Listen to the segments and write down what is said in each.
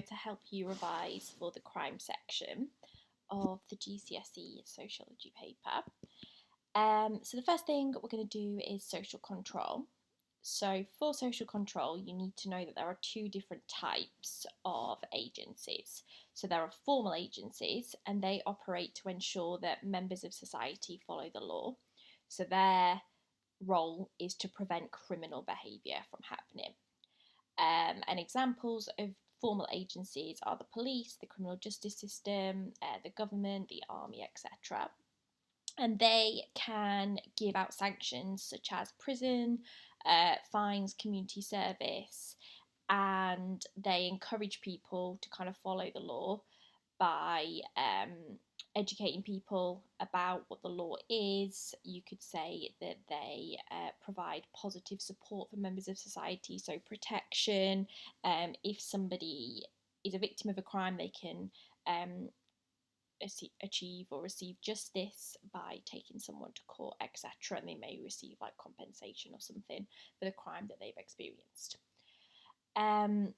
To help you revise for the crime section of the GCSE Sociology paper. So the first thing we're going to do is social control. So for social control, you need to know that there are two different types of agencies. So there are formal agencies, and they operate to ensure that members of society follow the law. So their role is to prevent criminal behaviour from happening. And examples of formal agencies are the police, the criminal justice system, the government, the army, etc. And they can give out sanctions such as prison, fines, community service, and they encourage people to kind of follow the law by educating people about what the law is. You could say that they provide positive support for members of society, so protection. If somebody is a victim of a crime, they can achieve or receive justice by taking someone to court, etc., and they may receive like compensation or something for the crime that they've experienced. And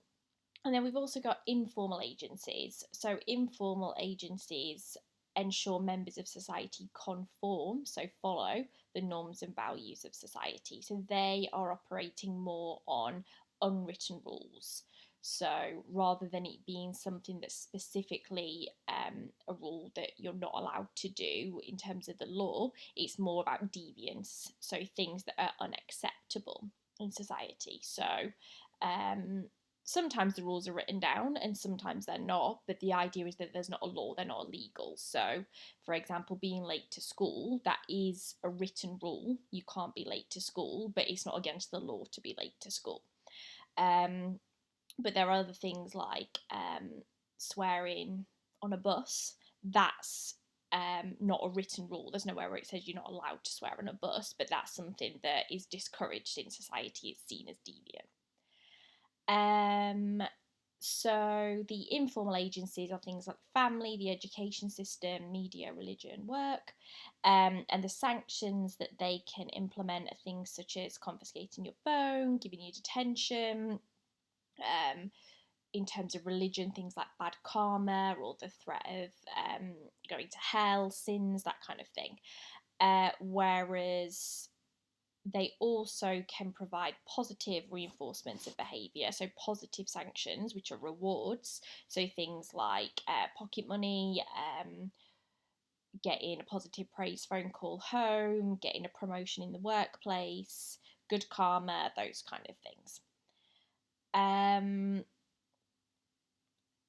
then we've also got informal agencies. So informal agencies ensure members of society conform, so follow the norms and values of society. So they are operating more on unwritten rules. So rather than it being something that's specifically a rule that you're not allowed to do in terms of the law, it's more about deviance, so things that are unacceptable in society. So sometimes the rules are written down and sometimes they're not, but the idea is that there's not a law, they're not illegal. So, for example, being late to school, that is a written rule. You can't be late to school, but it's not against the law to be late to school. But there are other things like swearing on a bus. That's not a written rule. There's nowhere where it says you're not allowed to swear on a bus, but that's something that is discouraged in society. It's seen as deviant. So the informal agencies are things like the family, the education system, media, religion, work, and the sanctions that they can implement are things such as confiscating your phone, giving you detention. In terms of religion, things like bad karma or the threat of going to hell, sins, that kind of thing. Whereas they also can provide positive reinforcements of behaviour, so positive sanctions, which are rewards, so things like pocket money, getting a positive praise phone call home, getting a promotion in the workplace, good karma, those kind of things.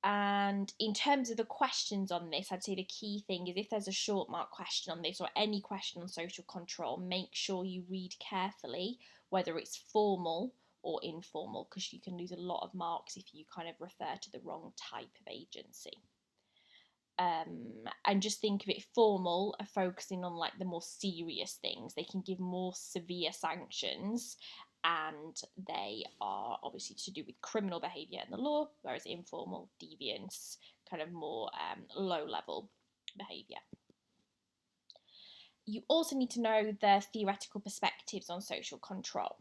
And in terms of the questions on this, I'd say the key thing is if there's a short mark question on this or any question on social control, make sure you read carefully whether it's formal or informal, because you can lose a lot of marks if you kind of refer to the wrong type of agency. And just think of it, formal are focusing on like the more serious things. They can give more severe sanctions, and they are obviously to do with criminal behaviour in the law, whereas informal, deviance, kind of more low level behaviour. You also need to know the theoretical perspectives on social control.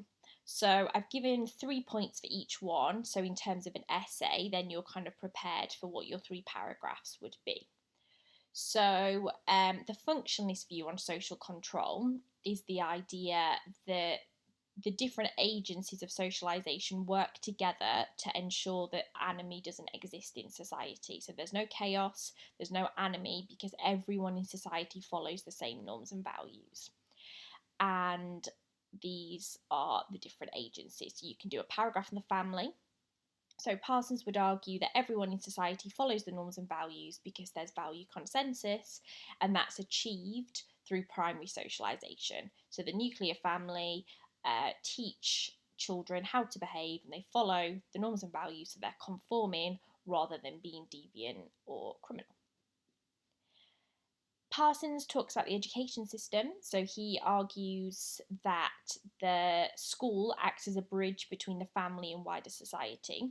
So I've given 3 points for each one. So in terms of an essay, then you're kind of prepared for what your 3 paragraphs would be. So the functionalist view on social control is the idea that the different agencies of socialisation work together to ensure that anomie doesn't exist in society. So there's no chaos, there's no anomie, because everyone in society follows the same norms and values. And these are the different agencies. So you can do a paragraph on the family. So Parsons would argue that everyone in society follows the norms and values because there's value consensus, and that's achieved through primary socialisation. So the nuclear family teach children how to behave, and they follow the norms and values, so they're conforming rather than being deviant or criminal. Parsons talks about the education system, so he argues that the school acts as a bridge between the family and wider society.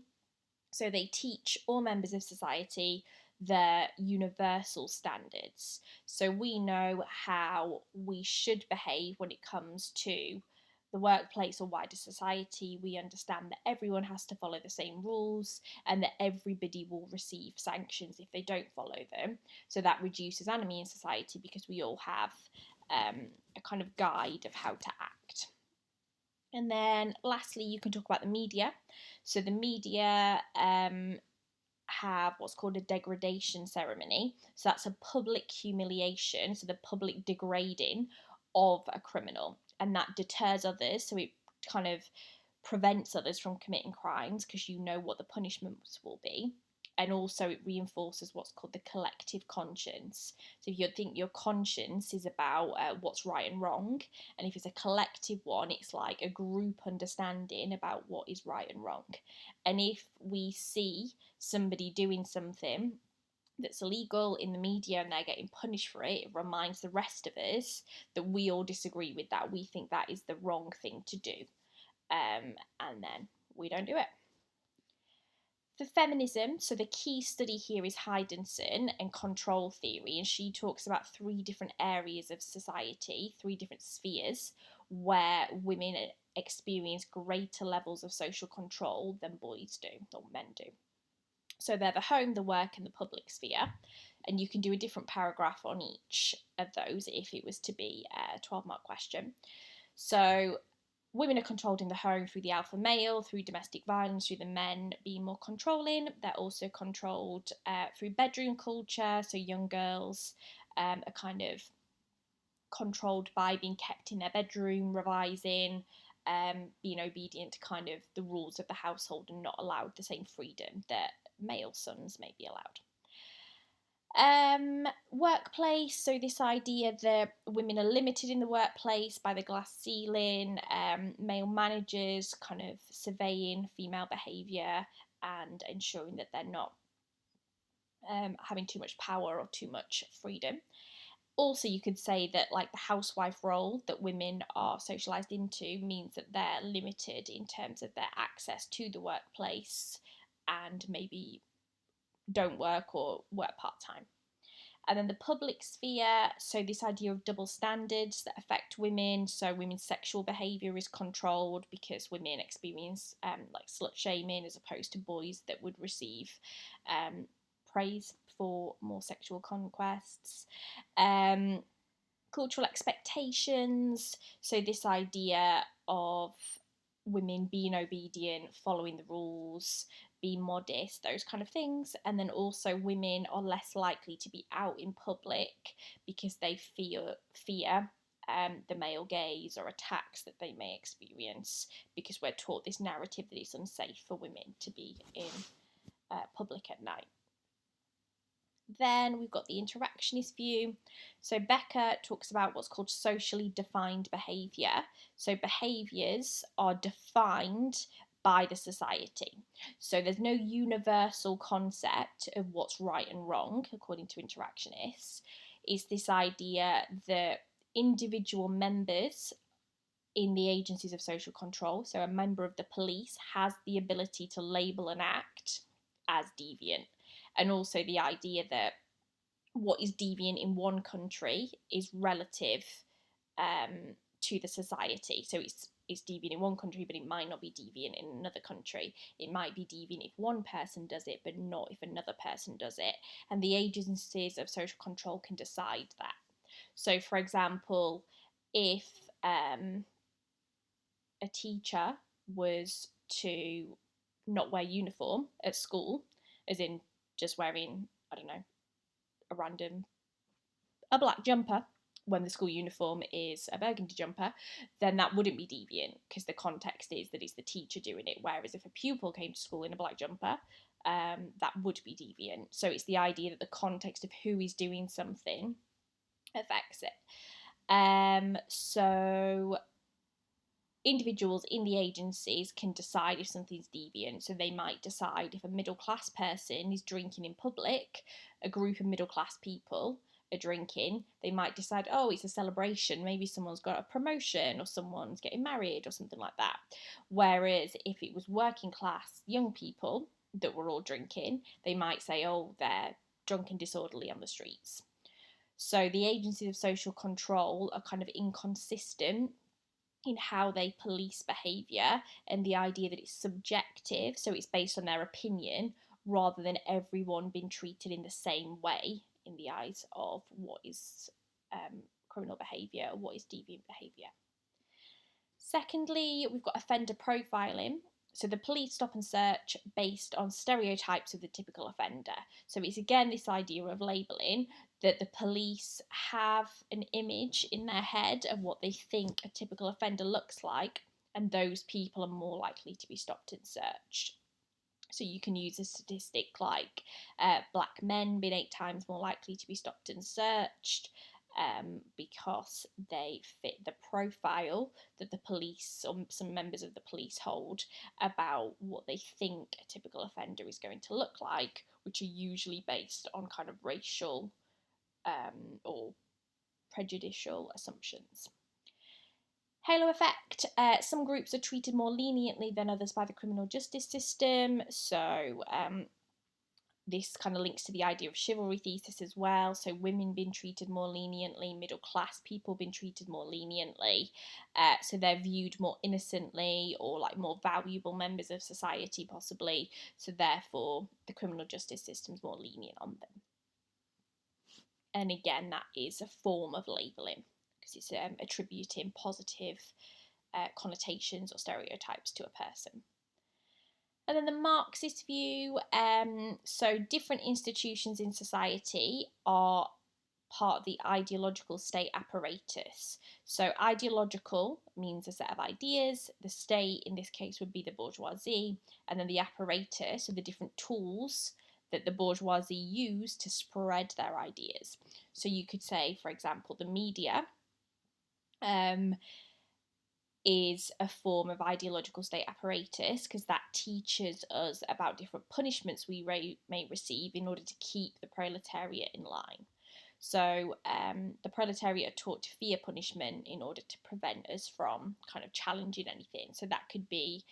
So they teach all members of society the universal standards. So we know how we should behave when it comes to the workplace or wider society, we understand that everyone has to follow the same rules and that everybody will receive sanctions if they don't follow them. So that reduces enemy in society because we all have a kind of guide of how to act. And then lastly, you can talk about the media. So the media have what's called a degradation ceremony. So that's a public humiliation, so the public degrading of a criminal, and that deters others. So it kind of prevents others from committing crimes because you know what the punishments will be. And also it reinforces what's called the collective conscience. So if you think your conscience is about what's right and wrong, and if it's a collective one, it's like a group understanding about what is right and wrong. And if we see somebody doing something that's illegal in the media and they're getting punished for it, it reminds the rest of us that we all disagree with that. We think that is the wrong thing to do. And then we don't do it. For feminism, so the key study here is Heidenson and control theory, and she talks about 3 different areas of society, 3 different spheres where women experience greater levels of social control than boys do, or men do. So they're the home, the work, and the public sphere, and you can do a different paragraph on each of those if it was to be a 12-mark question. So women are controlled in the home through the alpha male, through domestic violence, through the men being more controlling. They're also controlled through bedroom culture, so young girls are kind of controlled by being kept in their bedroom, revising, being obedient to kind of the rules of the household and not allowed the same freedom that male sons may be allowed. Workplace, so this idea that women are limited in the workplace by the glass ceiling, male managers kind of surveying female behaviour and ensuring that they're not having too much power or too much freedom. Also, you could say that like the housewife role that women are socialised into means that they're limited in terms of their access to the workplace and maybe don't work or work part-time. And then the public sphere, so this idea of double standards that affect women. So women's sexual behaviour is controlled because women experience like slut shaming as opposed to boys that would receive praise for more sexual conquests. Cultural expectations, so this idea of women being obedient, following the rules, be modest, those kind of things. And then also women are less likely to be out in public because they fear the male gaze or attacks that they may experience, because we're taught this narrative that it's unsafe for women to be in public at night. Then we've got the interactionist view. So Becker talks about what's called socially defined behaviour. So behaviours are defined by the society. So there's no universal concept of what's right and wrong, according to interactionists. It's this idea that individual members in the agencies of social control, so a member of the police, has the ability to label an act as deviant. And also the idea that what is deviant in one country is relative to the society. So it's deviant in one country, but it might not be deviant in another country. It might be deviant if one person does it, but not if another person does it. And the agencies of social control can decide that. So, for example, if a teacher was to not wear uniform at school, as in just wearing, I don't know, a black jumper when the school uniform is a burgundy jumper, then that wouldn't be deviant because the context is that it's the teacher doing it. Whereas if a pupil came to school in a black jumper, that would be deviant. So it's the idea that the context of who is doing something affects it. So individuals in the agencies can decide if something's deviant. So they might decide if a middle class person is drinking in public, a group of middle class people are drinking, they might decide, oh, it's a celebration, maybe someone's got a promotion or someone's getting married or something like that. Whereas if it was working class young people that were all drinking, they might say, oh, they're drunk and disorderly on the streets. So the agencies of social control are kind of inconsistent in how they police behaviour, and the idea that it's subjective, so it's based on their opinion rather than everyone being treated in the same way in the eyes of what is criminal behaviour or what is deviant behaviour. Secondly, we've got offender profiling. So the police stop and search based on stereotypes of the typical offender. So it's again this idea of labelling, that the police have an image in their head of what they think a typical offender looks like, and those people are more likely to be stopped and searched. So you can use a statistic like black men being 8 times more likely to be stopped and searched, because they fit the profile that the police or some members of the police hold about what they think a typical offender is going to look like, which are usually based on kind of racial or prejudicial assumptions. Halo effect. Some groups are treated more leniently than others by the criminal justice system. So this kind of links to the idea of chivalry thesis as well. So women being treated more leniently, middle class people being treated more leniently. So they're viewed more innocently or like more valuable members of society possibly. So therefore the criminal justice system's more lenient on them. And again, that is a form of labelling because it's attributing positive connotations or stereotypes to a person. And then the Marxist view, so different institutions in society are part of the ideological state apparatus. So ideological means a set of ideas, the state in this case would be the bourgeoisie, and then the apparatus, so the different tools that the bourgeoisie use to spread their ideas. So you could say, for example, the media is a form of ideological state apparatus because that teaches us about different punishments we may receive in order to keep the proletariat in line. So the proletariat are taught to fear punishment in order to prevent us from kind of challenging anything. So that could be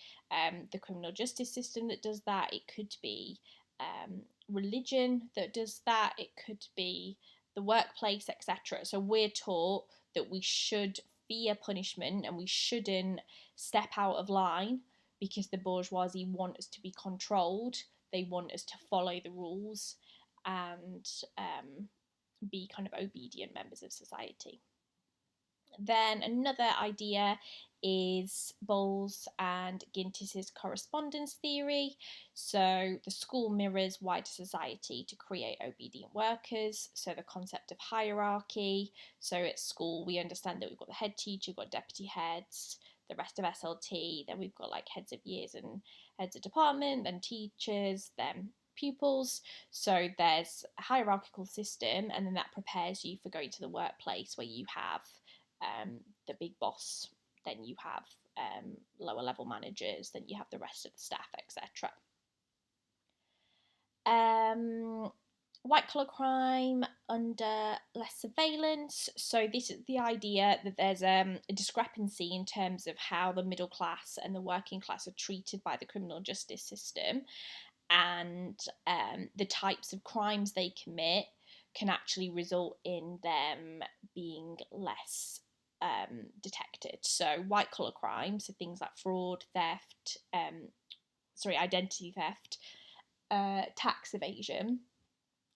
the criminal justice system that does that. It could be religion that does that. It could be the workplace, etc. So we're taught that we should fear punishment and we shouldn't step out of line because the bourgeoisie want us to be controlled. They want us to follow the rules and be kind of obedient members of society. Then another idea is Bowles and Gintis's correspondence theory. So the school mirrors wider society to create obedient workers. So the concept of hierarchy. So at school we understand that we've got the head teacher, we've got deputy heads, the rest of SLT, then we've got like heads of years and heads of department, then teachers, then pupils. So there's a hierarchical system, and then that prepares you for going to the workplace where you have the big boss, then you have lower level managers, then you have the rest of the staff, etc. White collar crime under less surveillance. So this is the idea that there's a discrepancy in terms of how the middle class and the working class are treated by the criminal justice system, and the types of crimes they commit can actually result in them being less detected. So white collar crimes, so things like fraud, theft, identity theft, tax evasion,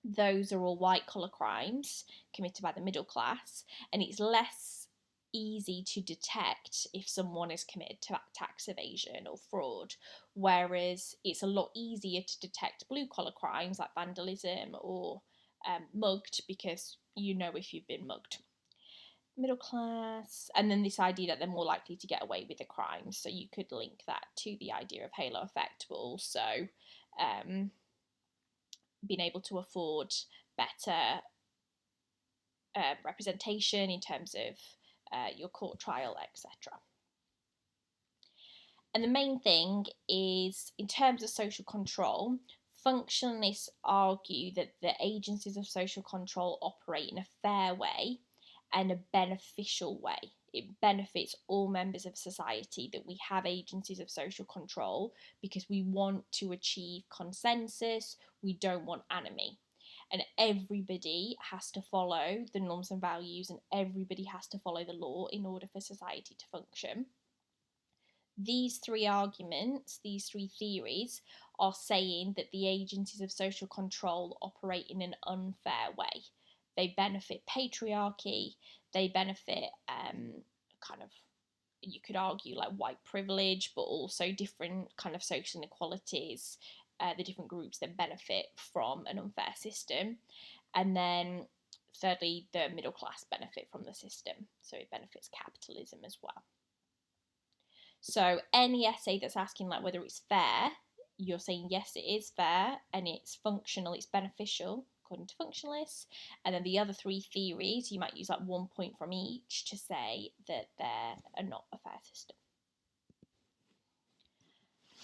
those are all white collar crimes committed by the middle class, and it's less easy to detect if someone is committed to tax evasion or fraud, whereas it's a lot easier to detect blue collar crimes like vandalism or mugged, because you know if you've been mugged. Middle class, and then this idea that they're more likely to get away with the crimes, so you could link that to the idea of halo effect, but also being able to afford better representation in terms of your court trial, etc. And the main thing is, in terms of social control, functionalists argue that the agencies of social control operate in a fair way and a beneficial way. It benefits all members of society that we have agencies of social control, because we want to achieve consensus, we don't want enemy. and everybody has to follow the norms and values, and everybody has to follow the law in order for society to function. These three arguments, these three theories, are saying that the agencies of social control operate in an unfair way. They benefit patriarchy, they benefit kind of, you could argue, like white privilege, but also different kind of social inequalities, the different groups that benefit from an unfair system. And then thirdly, the middle class benefit from the system, so it benefits capitalism as well. So any essay that's asking like whether it's fair, you're saying yes, it is fair, and it's functional, it's beneficial according to functionalists. And then the other three theories, you might use like 1 point from each to say that they're not a fair system.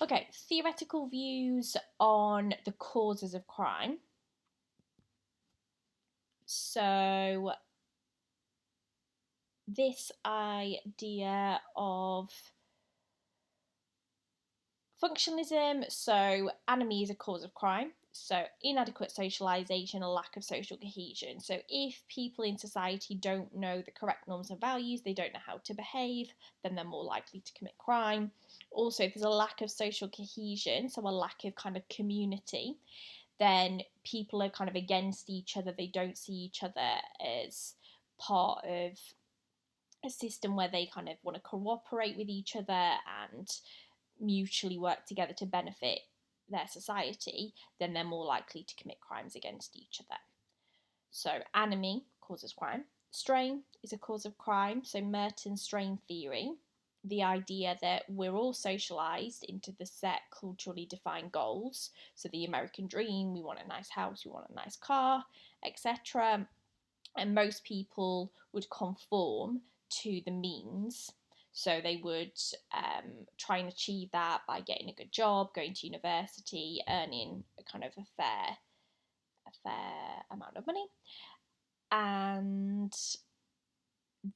Okay, theoretical views on the causes of crime. So this idea of functionalism, so anomie is a cause of crime, so inadequate socialisation, a lack of social cohesion. So if people in society don't know the correct norms and values, they don't know how to behave, then they're more likely to commit crime. Also, if there's a lack of social cohesion, so a lack of kind of community, then people are kind of against each other. They don't see each other as part of a system where they kind of want to cooperate with each other and mutually work together to benefit their society, then they're more likely to commit crimes against each other. So anomie causes crime. Strain is a cause of crime. So Merton's strain theory, the idea that we're all socialised into the set culturally defined goals. So the American dream, we want a nice house, we want a nice car, etc. And most people would conform to the means. So they would try and achieve that by getting a good job, going to university, earning a kind of a fair amount of money. And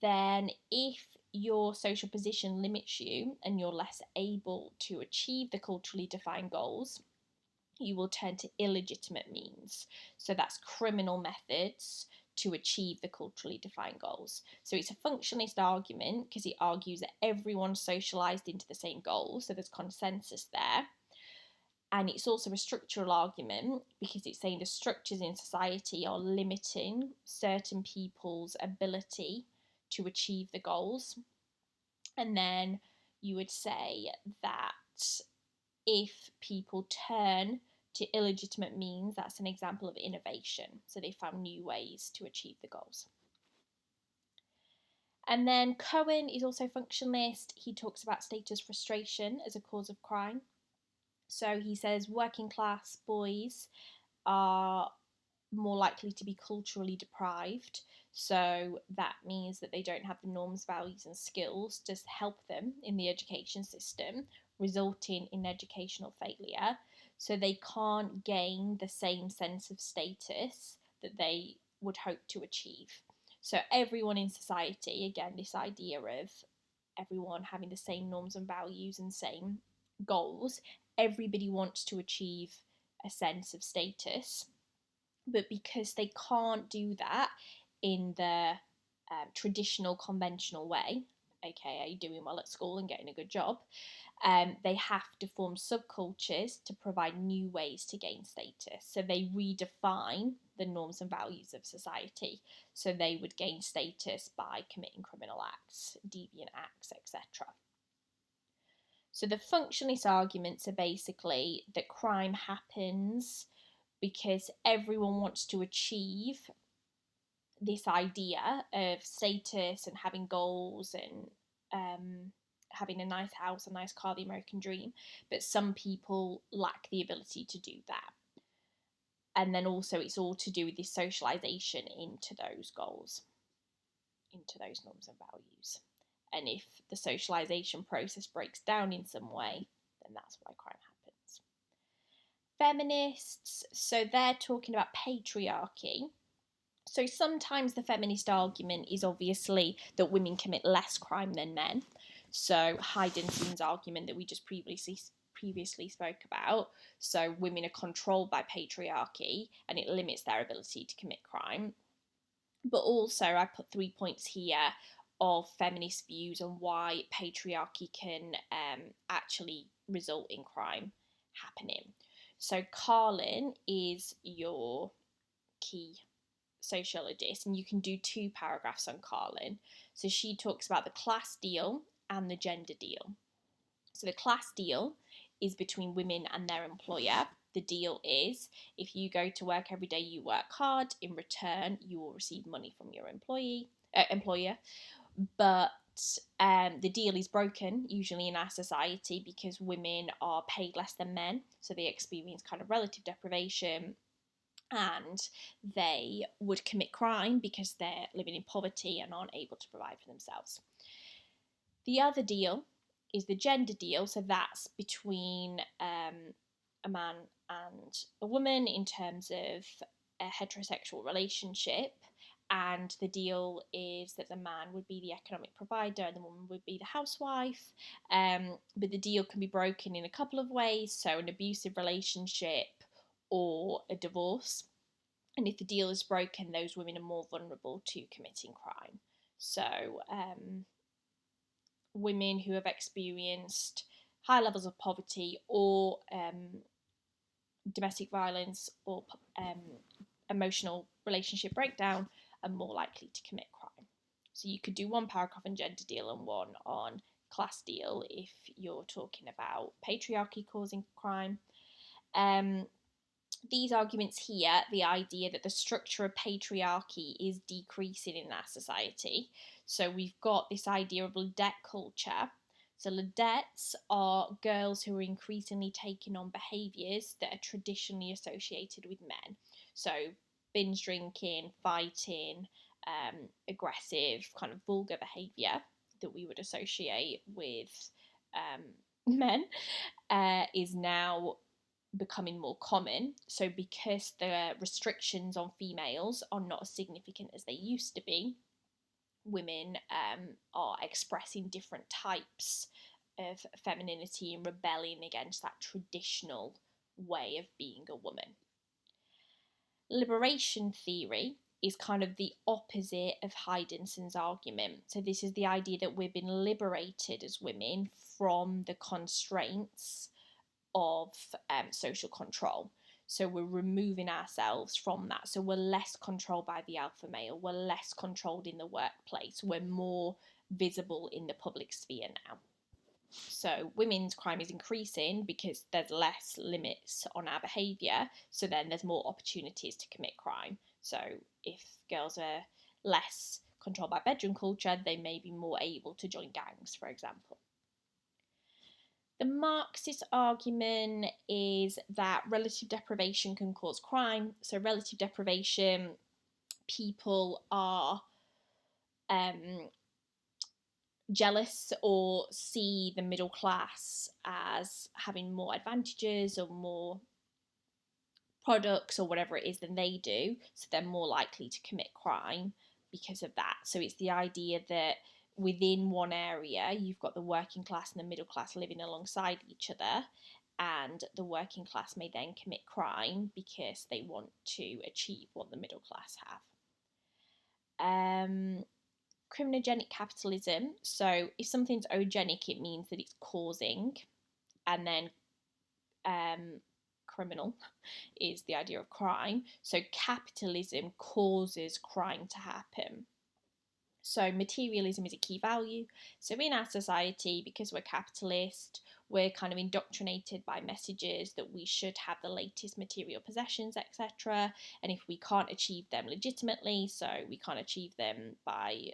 then if your social position limits you and you're less able to achieve the culturally defined goals, you will turn to illegitimate means. So that's criminal methods to achieve the culturally defined goals. So it's a functionalist argument because it argues that everyone's socialised into the same goals, so there's consensus there. And it's also a structural argument because it's saying the structures in society are limiting certain people's ability to achieve the goals. And then you would say that if people turn to illegitimate means, that's an example of innovation. So they found new ways to achieve the goals. And then Cohen is also functionalist. He talks about status frustration as a cause of crime. So he says working class boys are more likely to be culturally deprived. So that means that they don't have the norms, values, and skills to help them in the education system, resulting in educational failure. So they can't gain the same sense of status that they would hope to achieve. So everyone in society, again, this idea of everyone having the same norms and values and same goals, everybody wants to achieve a sense of status. But because they can't do that in the traditional, conventional way, aka doing well at school and getting a good job, they have to form subcultures to provide new ways to gain status. So they redefine the norms and values of society. So they would gain status by committing criminal acts, deviant acts, etc. So the functionalist arguments are basically that crime happens because everyone wants to achieve this idea of status and having goals and having a nice house, a nice car, the American dream, but some people lack the ability to do that. And then also it's all to do with this socialisation into those goals, into those norms and values. And if the socialisation process breaks down in some way, then that's why crime happens. Feminists, so they're talking about patriarchy. So sometimes the feminist argument is obviously that women commit less crime than men. So Heidenstein's argument that we just previously spoke about. So women are controlled by patriarchy and it limits their ability to commit crime. But also I put 3 points here of feminist views on why patriarchy can actually result in crime happening. So Carlin is your key sociologist, and you can do 2 paragraphs on Carlin. So she talks about the class deal and the gender deal. So the class deal is between women and their employer. The deal is if you go to work every day, you work hard. In return, you will receive money from your employer. But the deal is broken usually in our society because women are paid less than men, so they experience kind of relative deprivation, and they would commit crime because they're living in poverty and aren't able to provide for themselves. The other deal is the gender deal, so that's between a man and a woman in terms of a heterosexual relationship, and the deal is that the man would be the economic provider and the woman would be the housewife. But the deal can be broken in a couple of ways, so an abusive relationship or a divorce. And if the deal is broken, those women are more vulnerable to committing crime. So women who have experienced high levels of poverty or domestic violence or emotional relationship breakdown are more likely to commit crime. So you could do 1 paragraph on gender deal and 1 on class deal if you're talking about patriarchy causing crime. These arguments here, the idea that the structure of patriarchy is decreasing in our society. So we've got this idea of Ludette culture. So Ludettes are girls who are increasingly taking on behaviours that are traditionally associated with men. So binge drinking, fighting, aggressive, kind of vulgar behaviour that we would associate with men is now becoming more common. So because the restrictions on females are not as significant as they used to be, women are expressing different types of femininity and rebelling against that traditional way of being a woman. Liberation theory is kind of the opposite of Hydenson's argument. So this is the idea that we've been liberated as women from the constraints of social control. So we're removing ourselves from that. So we're less controlled by the alpha male. We're less controlled in the workplace. We're more visible in the public sphere now. So women's crime is increasing because there's less limits on our behaviour. So then there's more opportunities to commit crime. So if girls are less controlled by bedroom culture, they may be more able to join gangs, for example. The Marxist argument is that relative deprivation can cause crime. So relative deprivation, people are jealous or see the middle class as having more advantages or more products or whatever it is than they do. So they're more likely to commit crime because of that. So it's the idea that within one area, you've got the working class and the middle class living alongside each other, and the working class may then commit crime because they want to achieve what the middle class have. Criminogenic capitalism. So if something's ogenic, it means that it's causing, and then criminal is the idea of crime. So capitalism causes crime to happen. So materialism is a key value. So in our society, because we're capitalist, we're kind of indoctrinated by messages that we should have the latest material possessions, etc. And if we can't achieve them legitimately, so we can't achieve them by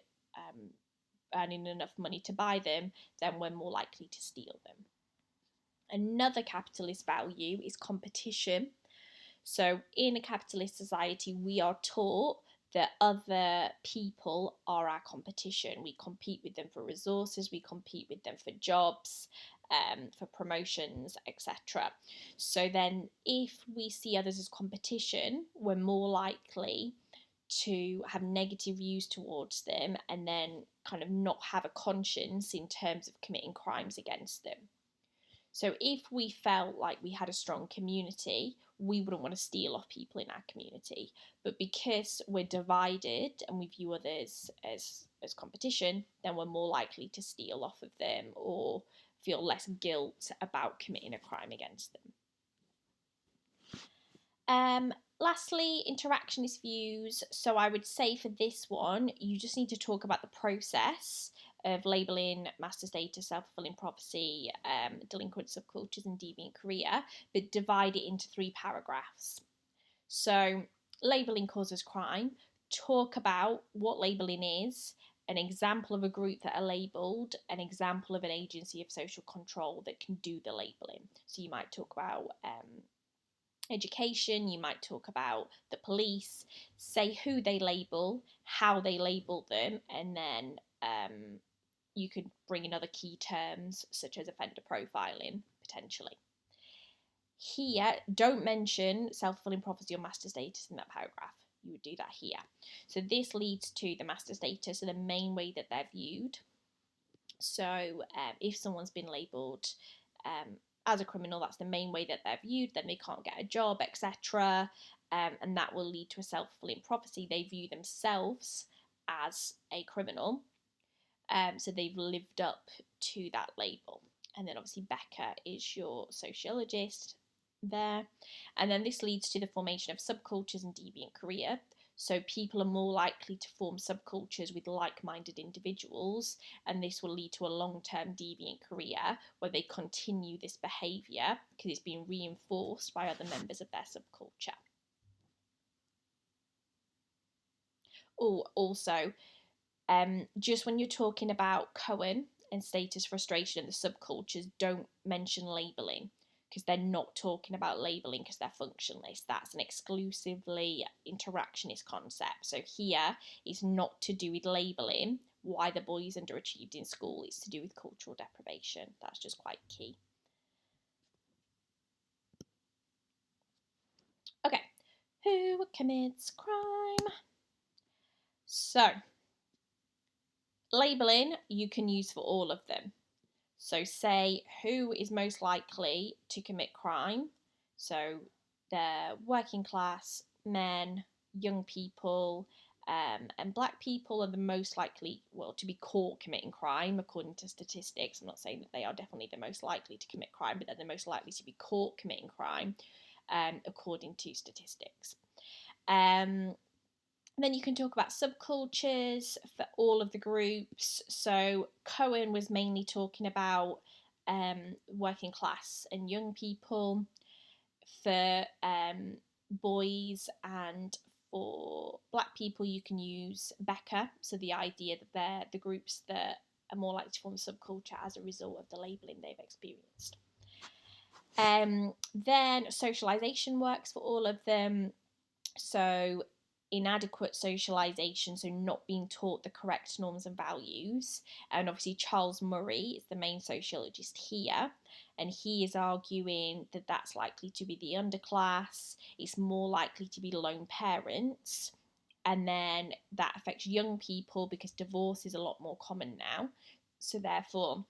earning enough money to buy them, then we're more likely to steal them. Another capitalist value is competition. So in a capitalist society, we are taught that other people are our competition. We compete with them for resources, we compete with them for jobs, for promotions, etc. So then if we see others as competition, we're more likely to have negative views towards them and then kind of not have a conscience in terms of committing crimes against them. So if we felt like we had a strong community, we wouldn't want to steal off people in our community. But because we're divided and we view others as competition, then we're more likely to steal off of them or feel less guilt about committing a crime against them. Lastly, interactionist views. So I would say for this one, you just need to talk about the process of labelling master status, self-fulfilling prophecy, delinquent subcultures and deviant career, but divide it into 3 paragraphs. So labelling causes crime, talk about what labelling is, an example of a group that are labelled, an example of an agency of social control that can do the labelling. So you might talk about education, you might talk about the police, say who they label, how they label them, and then you could bring in other key terms such as offender profiling, potentially. Here, don't mention self-fulfilling prophecy or master status in that paragraph. You would do that here. So this leads to the master status, so the main way that they're viewed. So if someone's been labelled as a criminal, that's the main way that they're viewed, then they can't get a job, etc. And that will lead to a self-fulfilling prophecy. They view themselves as a criminal, so they've lived up to that label. And then obviously Becca is your sociologist there. And then this leads to the formation of subcultures and deviant career. So people are more likely to form subcultures with like-minded individuals, and this will lead to a long-term deviant career where they continue this behaviour because it's been reinforced by other members of their subculture. Oh, also, just when you're talking about Cohen and status frustration and the subcultures, don't mention labelling because they're not talking about labelling because they're functionalist. That's an exclusively interactionist concept. So here it's not to do with labelling why the boys underachieved in school. It's to do with cultural deprivation. That's just quite key. Okay, who commits crime? So labelling you can use for all of them. So say who is most likely to commit crime. So they're working class, men, young people, and black people are the most likely, well, to be caught committing crime according to statistics. I'm not saying that they are definitely the most likely to commit crime, but they're the most likely to be caught committing crime according to statistics. Then you can talk about subcultures for all of the groups. So Cohen was mainly talking about working class and young people. For boys and for black people, you can use Becca. So the idea that they're the groups that are more likely to form a subculture as a result of the labelling they've experienced. Then socialisation works for all of them. So inadequate socialisation, so not being taught the correct norms and values. And obviously Charles Murray is the main sociologist here, and he is arguing that that's likely to be the underclass. It's more likely to be lone parents, and then that affects young people because divorce is a lot more common now, so therefore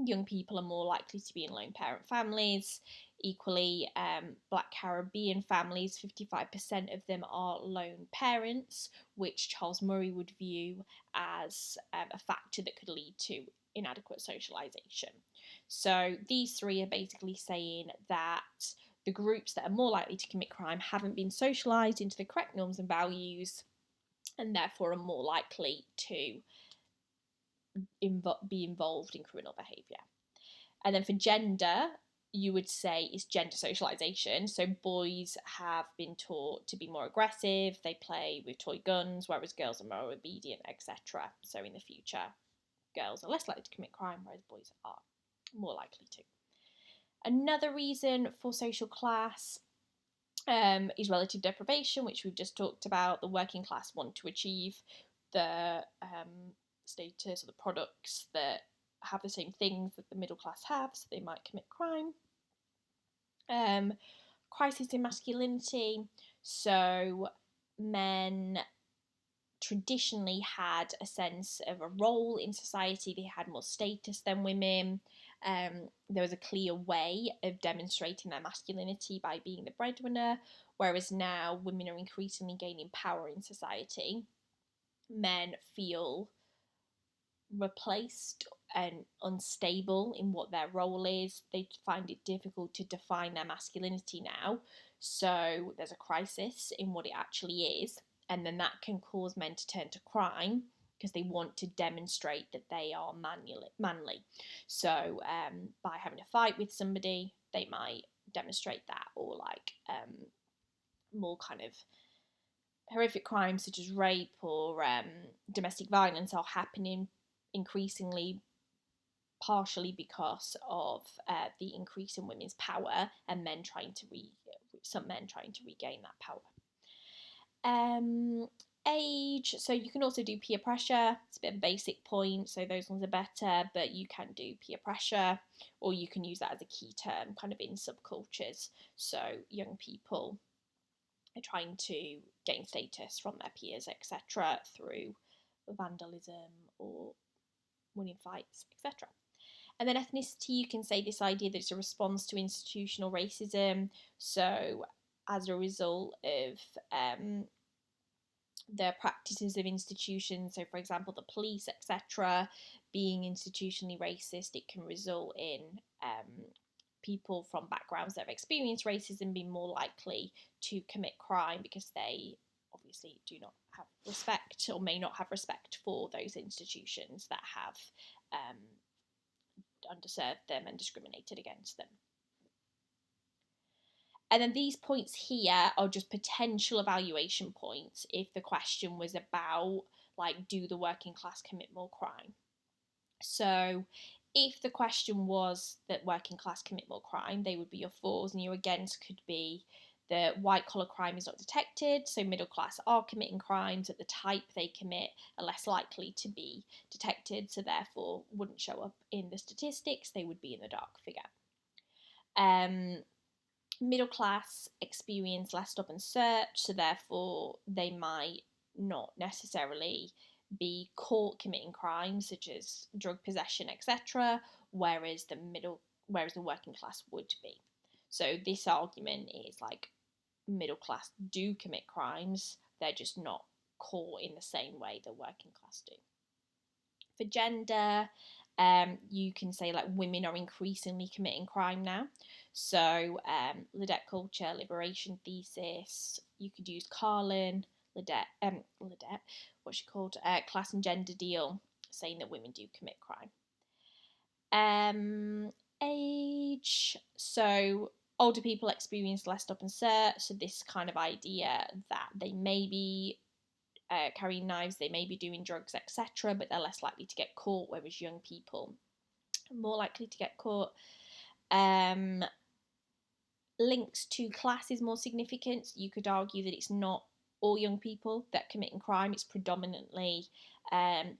young people are more likely to be in lone parent families. Equally, black Caribbean families, 55% of them are lone parents, which Charles Murray would view as a factor that could lead to inadequate socialisation. So these 3 are basically saying that the groups that are more likely to commit crime haven't been socialised into the correct norms and values, and therefore are more likely to be involved in criminal behaviour. And then for gender, you would say is gender socialisation. So boys have been taught to be more aggressive, they play with toy guns, whereas girls are more obedient, etc. So in the future, girls are less likely to commit crime, whereas boys are more likely to. Another reason for social class is relative deprivation, which we've just talked about. The working class want to achieve the status or the products that have the same things that the middle class have, so they might commit crime. Crisis in masculinity, so men traditionally had a sense of a role in society, they had more status than women, there was a clear way of demonstrating their masculinity by being the breadwinner, whereas now women are increasingly gaining power in society. Men feel replaced and unstable in what their role is. They find it difficult to define their masculinity now. So there's a crisis in what it actually is. And then that can cause men to turn to crime because they want to demonstrate that they are manly. So by having a fight with somebody, they might demonstrate that, or like more kind of horrific crimes such as rape or domestic violence are happening increasingly, partially because of the increase in women's power and some men trying to regain that power. Age, so you can also do peer pressure. It's a bit of a basic point, so those ones are better, but you can do peer pressure, or you can use that as a key term kind of in subcultures. So young people are trying to gain status from their peers, etc., through vandalism or winning fights, etc. And then ethnicity, you can say this idea that it's a response to institutional racism. So as a result of the practices of institutions, so for example the police, etc., being institutionally racist, it can result in people from backgrounds that have experienced racism being more likely to commit crime because they obviously do not have respect or may not have respect for those institutions that have underserved them and discriminated against them. And then these points here are just potential evaluation points if the question was about, like, do the working class commit more crime? So if the question was that working class commit more crime, they would be your fors, and your against could be that white collar crime is not detected, so middle class are committing crimes at the type they commit are less likely to be detected, so therefore wouldn't show up in the statistics, they would be in the dark figure. Middle class experience less stop and search, so therefore they might not necessarily be caught committing crimes such as drug possession, etc., whereas the working class would be. So this argument is like middle class do commit crimes, they're just not caught in the same way the working class do. For gender, you can say like women are increasingly committing crime now. So Lidette culture, liberation thesis. You could use Carlin, Lidette, what's she called? Class and gender deal, saying that women do commit crime. Age. So older people experience less stop and search. So this kind of idea that they may be carrying knives, they may be doing drugs, etc., but they're less likely to get caught, whereas young people are more likely to get caught. Links to class is more significant. You could argue that it's not all young people that are committing crime, it's predominantly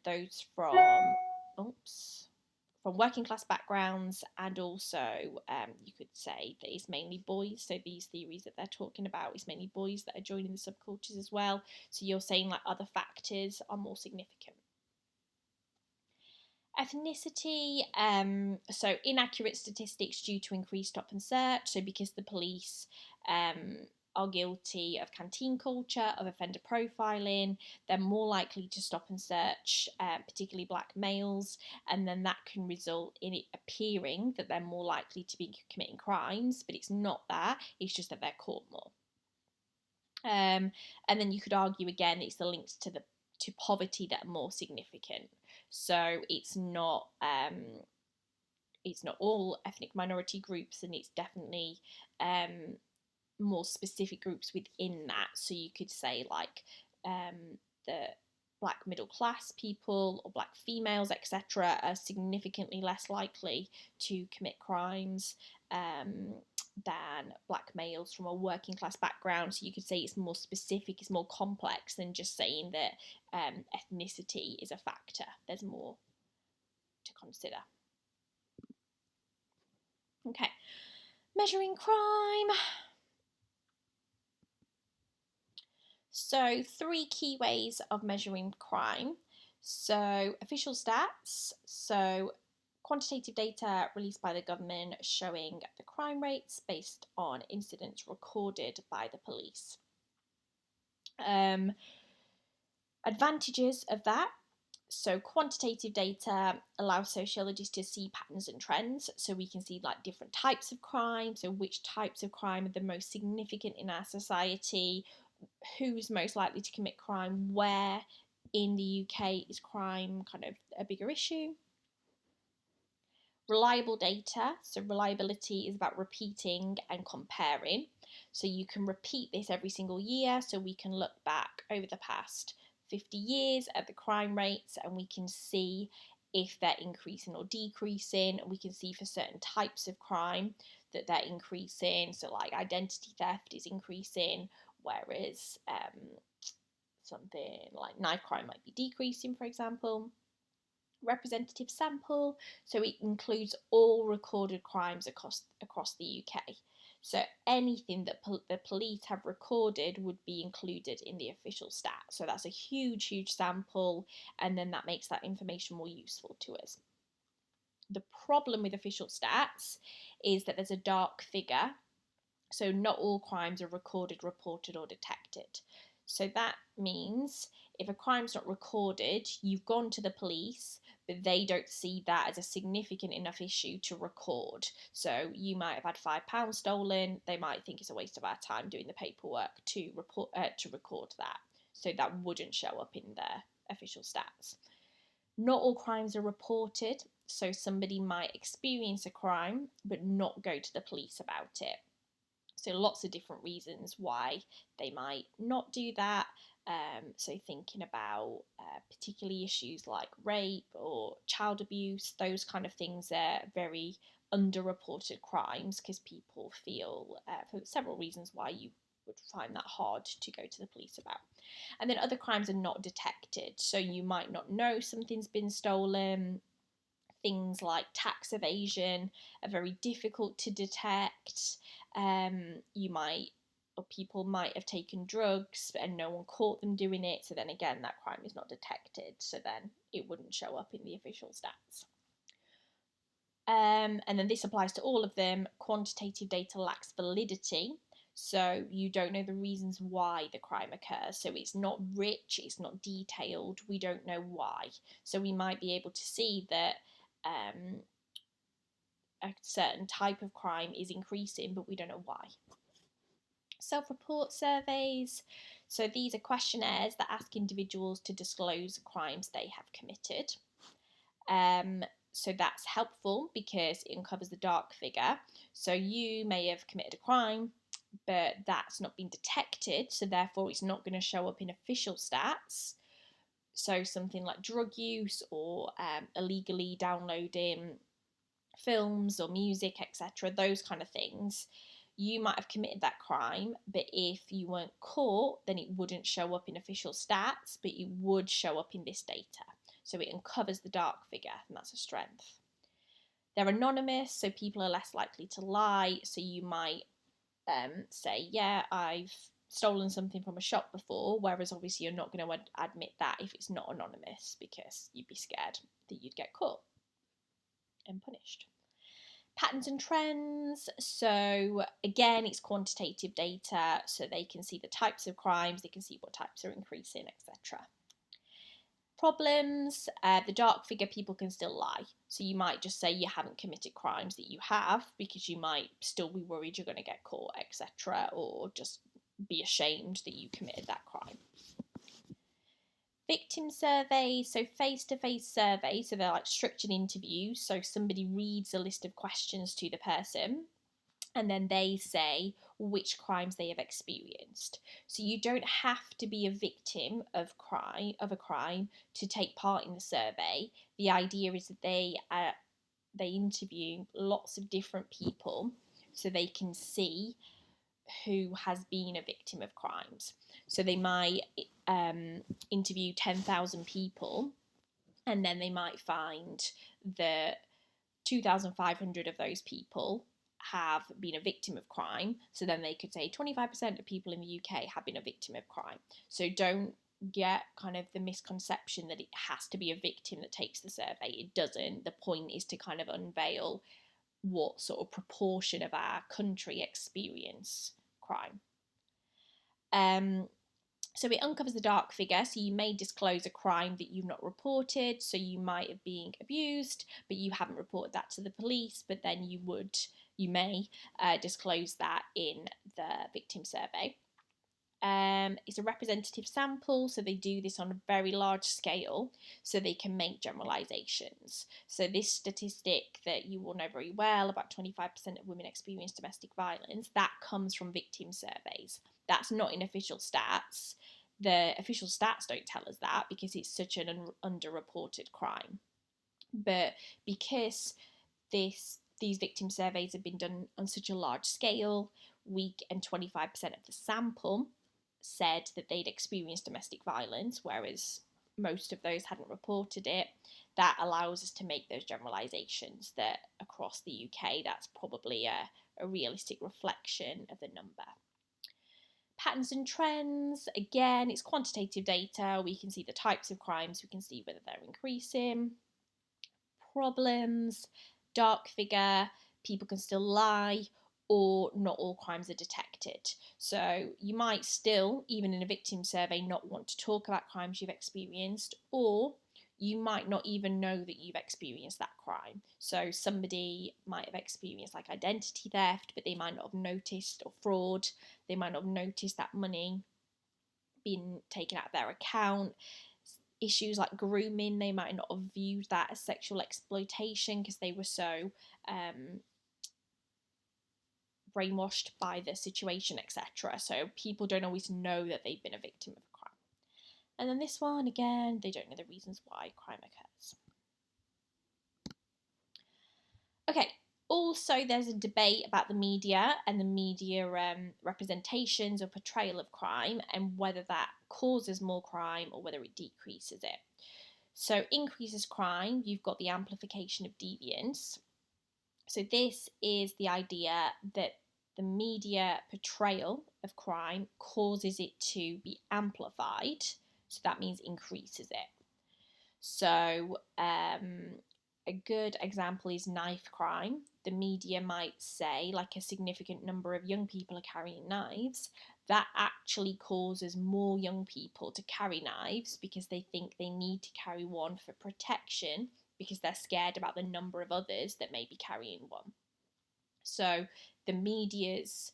those from working class backgrounds, and also you could say that it's mainly boys. So these theories that they're talking about is mainly boys that are joining the subcultures as well. So you're saying like other factors are more significant. Ethnicity, so inaccurate statistics due to increased stop and search. So because the police are guilty of canteen culture, of offender profiling, they're more likely to stop and search, particularly black males, and then that can result in it appearing that they're more likely to be committing crimes, but it's not that, it's just that they're caught more. And then you could argue again it's the links to poverty that are more significant. So it's not all ethnic minority groups, and it's definitely more specific groups within that. So you could say like the black middle class people or black females, etc., are significantly less likely to commit crimes than black males from a working class background. So you could say it's more specific, it's more complex than just saying that ethnicity is a factor. There's more to consider. Okay, measuring crime. So 3 key ways of measuring crime. So official stats, so quantitative data released by the government showing the crime rates based on incidents recorded by the police. Advantages of that. So quantitative data allows sociologists to see patterns and trends, so we can see like different types of crime, so which types of crime are the most significant in our society, who's most likely to commit crime, where in the UK is crime kind of a bigger issue. Reliable data, so reliability is about repeating and comparing, so you can repeat this every single year, so we can look back over the past 50 years at the crime rates and we can see if they're increasing or decreasing. We can see for certain types of crime that they're increasing, so like identity theft is increasing, whereas something like knife crime might be decreasing, for example. Representative sample, so it includes all recorded crimes across the UK. So anything that the police have recorded would be included in the official stat. So that's a huge sample, and then that makes that information more useful to us. The problem with official stats is that there's a dark figure. So not all crimes are recorded, reported, or detected. So that means if a crime's not recorded, you've gone to the police, but they don't see that as a significant enough issue to record. So you might have had £5 stolen. They might think it's a waste of our time doing the paperwork to record that. So that wouldn't show up in their official stats. Not all crimes are reported. So somebody might experience a crime, but not go to the police about it. So lots of different reasons why they might not do that. So thinking about particularly issues like rape or child abuse, those kind of things are very underreported crimes because people feel, for several reasons, why you would find that hard to go to the police about. And then other crimes are not detected. So you might not know something's been stolen. Things like tax evasion are very difficult to detect. People might have taken drugs and no one caught them doing it, so then again that crime is not detected, so then it wouldn't show up in the official stats. And then this applies to all of them. Quantitative data lacks validity, so you don't know the reasons why the crime occurs. So it's not rich, it's not detailed, we don't know why. So we might be able to see that a certain type of crime is increasing, but we don't know why. Self-report surveys. So these are questionnaires that ask individuals to disclose crimes they have committed. So that's helpful because it uncovers the dark figure. So you may have committed a crime, but that's not been detected, so therefore it's not going to show up in official stats. So something like drug use or illegally downloading films or music, etc., those kind of things, you might have committed that crime, but if you weren't caught, then it wouldn't show up in official stats, but it would show up in this data. So it uncovers the dark figure, and that's a strength. They're anonymous, so people are less likely to lie. So you might say, yeah, I've stolen something from a shop before, whereas obviously you're not going to admit that if it's not anonymous, because you'd be scared that you'd get caught and punished. Patterns and trends. So again, it's quantitative data, so they can see the types of crimes, they can see what types are increasing, etc. Problems. The dark figure, people can still lie. So you might just say you haven't committed crimes that you have because you might still be worried you're going to get caught, etc., or just be ashamed that you committed that crime. Victim surveys, so face-to-face surveys, so they're like structured interviews, so somebody reads a list of questions to the person and then they say which crimes they have experienced. So you don't have to be a victim of a crime to take part in the survey. The idea is that they interview lots of different people so they can see who has been a victim of crimes. So they might interview 10,000 people, and then they might find that 2,500 of those people have been a victim of crime. So then they could say 25% of people in the UK have been a victim of crime. So don't get kind of the misconception that it has to be a victim that takes the survey. It doesn't. The point is to kind of unveil what sort of proportion of our country experience crime. So it uncovers the dark figure, so you may disclose a crime that you've not reported, so you might have been abused, but you haven't reported that to the police, but then you may disclose that in the victim survey. It's a representative sample, so they do this on a very large scale, so they can make generalizations. So this statistic that you will know very well, about 25% of women experience domestic violence, that comes from victim surveys. That's not in official stats. The official stats don't tell us that because it's such an underreported crime. But because these victim surveys have been done on such a large scale, and 25% of the sample said that they'd experienced domestic violence, whereas most of those hadn't reported it. That allows us to make those generalizations that across the UK, that's probably a realistic reflection of the number. Patterns and trends, again, it's quantitative data. We can see the types of crimes, we can see whether they're increasing. Problems, dark figure, people can still lie, or not all crimes are detected. So you might still, even in a victim survey, not want to talk about crimes you've experienced, or you might not even know that you've experienced that crime. So somebody might have experienced like identity theft, but they might not have noticed, or fraud, they might not have noticed that money being taken out of their account. Issues like grooming, they might not have viewed that as sexual exploitation because they were so brainwashed by the situation, etc. So people don't always know that they've been a victim of a crime. And then this one, again, they don't know the reasons why crime occurs. Okay, also there's a debate about the media and the media representations or portrayal of crime and whether that causes more crime or whether it decreases it. So increases crime, you've got the amplification of deviance. So this is the idea that the media portrayal of crime causes it to be amplified. So that means increases it. So a good example is knife crime. The media might say like a significant number of young people are carrying knives. That actually causes more young people to carry knives because they think they need to carry one for protection because they're scared about the number of others that may be carrying one. So the media's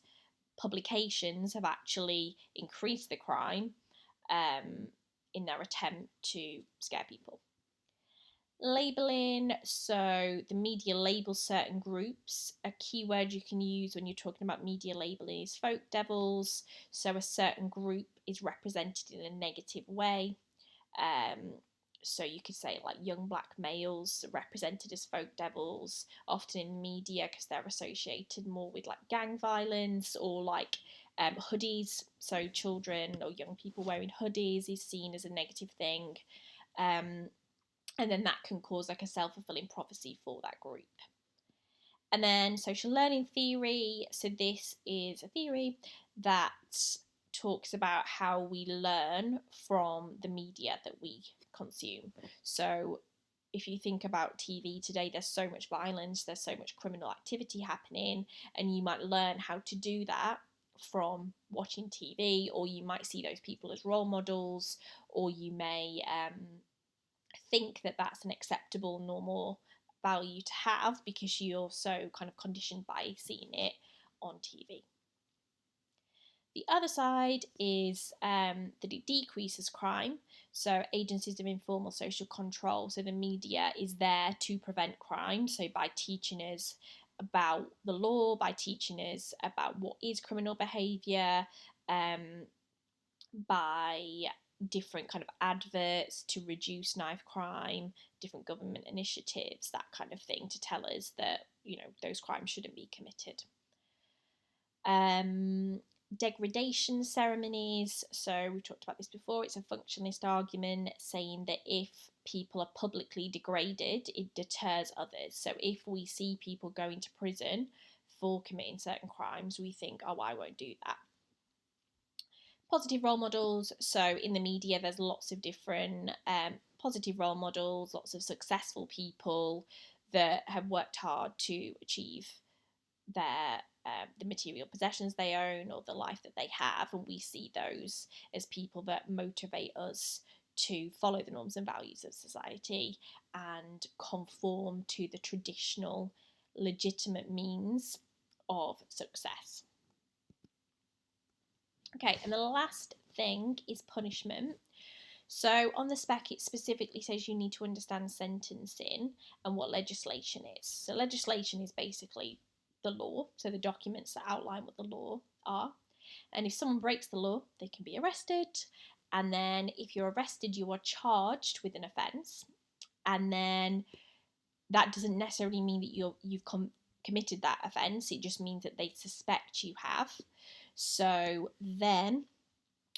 publications have actually increased the crime in their attempt to scare people. Labelling, so the media labels certain groups. A keyword you can use when you're talking about media labelling is folk devils, so a certain group is represented in a negative way. So you could say like young black males represented as folk devils, often in media because they're associated more with like gang violence, or like hoodies, so children or young people wearing hoodies is seen as a negative thing. And then that can cause like a self-fulfilling prophecy for that group. And then social learning theory. So this is a theory that talks about how we learn from the media that we consume. So if you think about TV today, there's so much violence, there's so much criminal activity happening, and you might learn how to do that from watching TV, or you might see those people as role models, or you may think that that's an acceptable, normal value to have because you're so kind of conditioned by seeing it on TV. The other side is that it decreases crime. So agencies of informal social control, so the media is there to prevent crime. So by teaching us about the law, by teaching us about what is criminal behaviour, by different kind of adverts to reduce knife crime, different government initiatives, that kind of thing, to tell us that, you know, those crimes shouldn't be committed. Degradation ceremonies. So we talked about this before. It's a functionalist argument saying that if people are publicly degraded, it deters others. So if we see people going to prison for committing certain crimes, we think, oh, I won't do that. Positive role models. So in the media, there's lots of different positive role models, lots of successful people that have worked hard to achieve their the material possessions they own or the life that they have, and we see those as people that motivate us to follow the norms and values of society and conform to the traditional legitimate means of success. Okay, and the last thing is punishment. So on the spec, it specifically says you need to understand sentencing and what legislation is. So legislation is basically the law, so the documents that outline what the law are. And if someone breaks the law, they can be arrested. And then if you're arrested, you are charged with an offence. And then that doesn't necessarily mean that you've committed that offence. It just means that they suspect you have. So then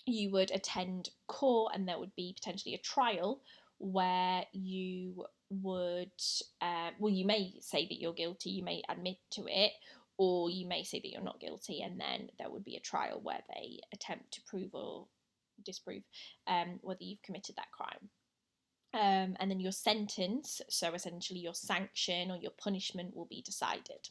you would attend court and there would be potentially a trial where you would, you may say that you're guilty, you may admit to it, or you may say that you're not guilty, and then there would be a trial where they attempt to prove or disprove whether you've committed that crime. And then your sentence, so essentially your sanction or your punishment, will be decided.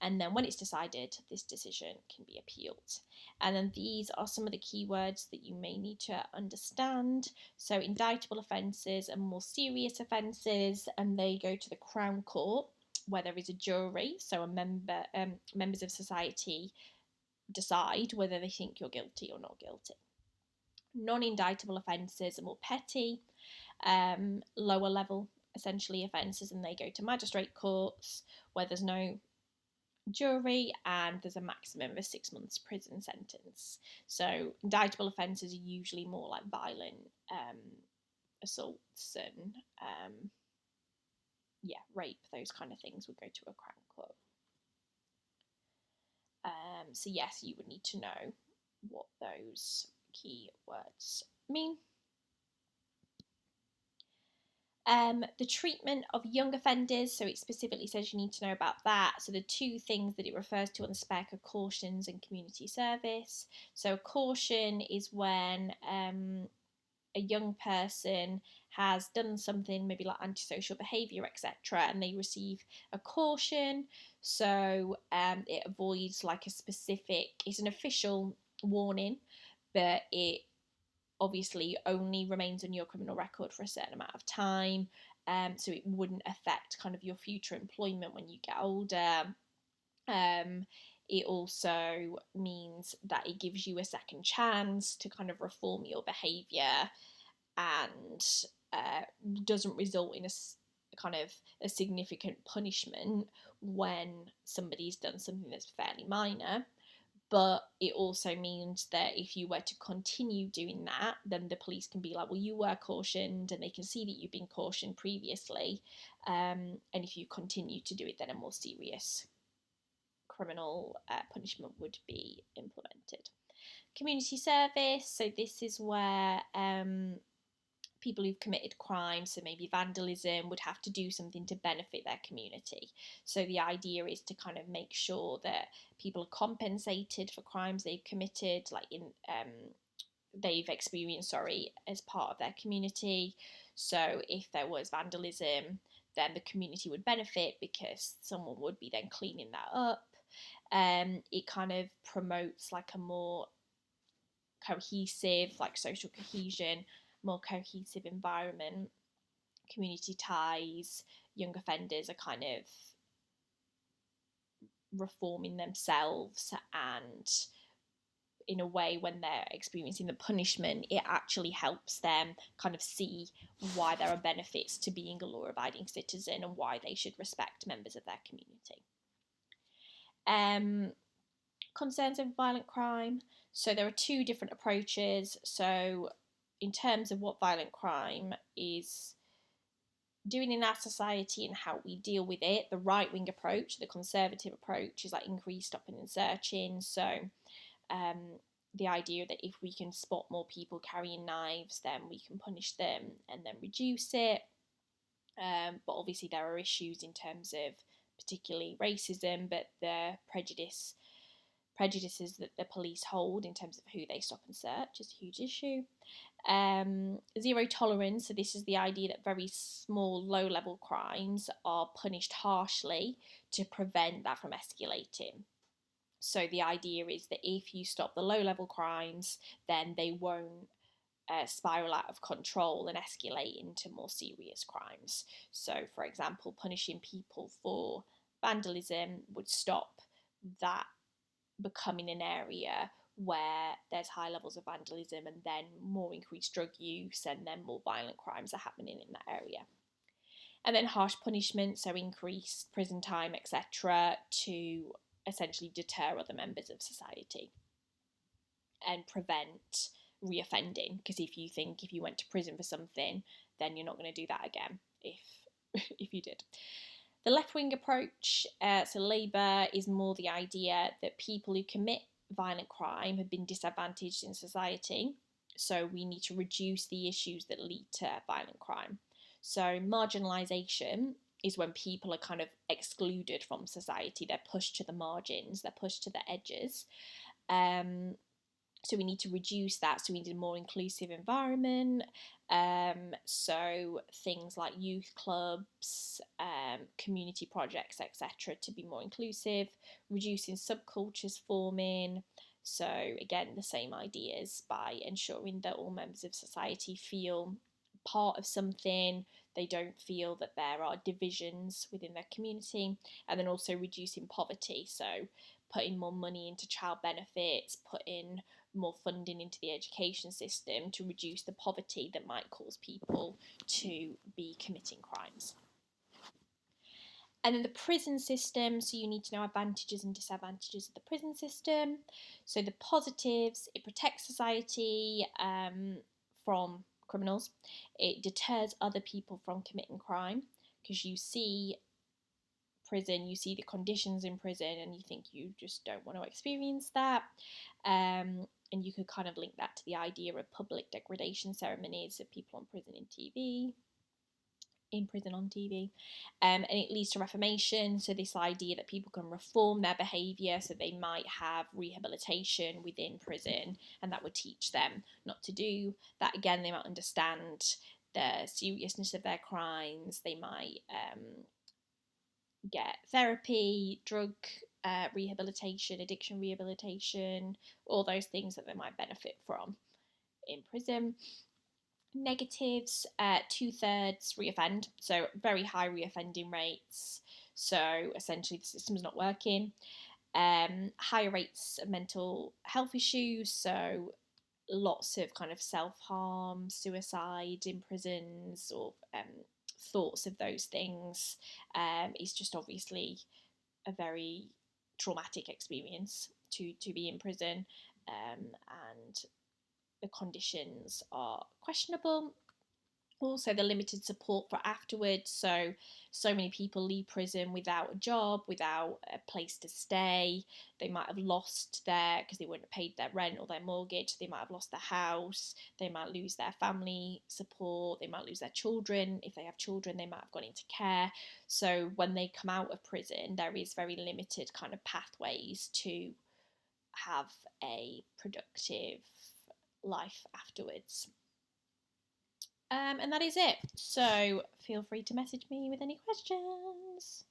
And then when it's decided, this decision can be appealed. And then these are some of the keywords that you may need to understand. So indictable offences and more serious offences, and they go to the Crown Court where there is a jury. So members of society decide whether they think you're guilty or not guilty. Non-indictable offences are more petty, lower level essentially offences, and they go to magistrate courts where there's no jury and there's a maximum of a 6 months prison sentence. So indictable offences are usually more like violent assaults and rape, those kind of things would go to a Crown Court. So yes, you would need to know what those key words mean. The treatment of young offenders, so it specifically says you need to know about that. So the two things that it refers to on the spec are cautions and community service. So a caution is when a young person has done something, maybe like antisocial behaviour, etc., and they receive a caution. So it avoids like a specific, it's an official warning, but it obviously only remains on your criminal record for a certain amount of time, so it wouldn't affect kind of your future employment when you get older. It also means that it gives you a second chance to kind of reform your behaviour, and doesn't result in a kind of a significant punishment when somebody's done something that's fairly minor. But it also means that if you were to continue doing that, then the police can be like, well, you were cautioned, and they can see that you've been cautioned previously. And if you continue to do it, then a more serious criminal punishment would be implemented. Community service, so this is where people who've committed crimes, so maybe vandalism, would have to do something to benefit their community. So the idea is to kind of make sure that people are compensated for crimes they've committed, like they've experienced, as part of their community. So if there was vandalism, then the community would benefit because someone would be then cleaning that up. It kind of promotes like a more cohesive, like social cohesion, more cohesive environment, community ties. Young offenders are kind of reforming themselves, and in a way, when they're experiencing the punishment, it actually helps them kind of see why there are benefits to being a law-abiding citizen and why they should respect members of their community. Concerns of violent crime. So there are two different approaches. So in terms of what violent crime is doing in our society and how we deal with it, the right-wing approach, the conservative approach, is like increased stopping and searching. So the idea that if we can spot more people carrying knives, then we can punish them and then reduce it. But obviously there are issues in terms of particularly racism, but the prejudices that the police hold in terms of who they stop and search is a huge issue. Zero tolerance, so this is the idea that very small, low-level crimes are punished harshly to prevent that from escalating. So the idea is that if you stop the low-level crimes, then they won't spiral out of control and escalate into more serious crimes. So, for example, punishing people for vandalism would stop that becoming an area where there's high levels of vandalism and then more increased drug use and then more violent crimes are happening in that area. And then harsh punishment, so increased prison time, etc., to essentially deter other members of society and prevent reoffending. Because if you went to prison for something, then you're not going to do that again if you did. The left-wing approach, so Labour, is more the idea that people who commit violent crime have been disadvantaged in society, so we need to reduce the issues that lead to violent crime. So marginalisation is when people are kind of excluded from society, they're pushed to the margins, they're pushed to the edges. So we need to reduce that, so we need a more inclusive environment. So things like youth clubs, community projects, etc., to be more inclusive, reducing subcultures forming. So again, the same ideas, by ensuring that all members of society feel part of something, they don't feel that there are divisions within their community, and then also reducing poverty, so putting more money into child benefits, putting more funding into the education system to reduce the poverty that might cause people to be committing crimes. And then the prison system, so you need to know advantages and disadvantages of the prison system. So the positives, it protects society from criminals. It deters other people from committing crime, because you see prison, you see the conditions in prison, and you think you just don't want to experience that. And you could kind of link that to the idea of public degradation ceremonies of people in prison on TV. And it leads to reformation, so this idea that people can reform their behaviour, so they might have rehabilitation within prison, and that would teach them not to do that again. They might understand the seriousness of their crimes, they might get therapy, drug rehabilitation, addiction rehabilitation, all those things that they might benefit from in prison. Negatives, 2/3 reoffend, so very high reoffending rates. So essentially the system's not working. Higher rates of mental health issues, so lots of kind of self-harm, suicide in prisons, or thoughts of those things, is just obviously a very traumatic experience to be in prison, and the conditions are questionable. Also, the limited support for afterwards, so many people leave prison without a job, without a place to stay. They might have lost because they wouldn't have paid their rent or their mortgage, they might have lost their house, they might lose their family support, they might lose their children. If they have children, they might have gone into care. So when they come out of prison, there is very limited kind of pathways to have a productive life afterwards. And that is it. So feel free to message me with any questions.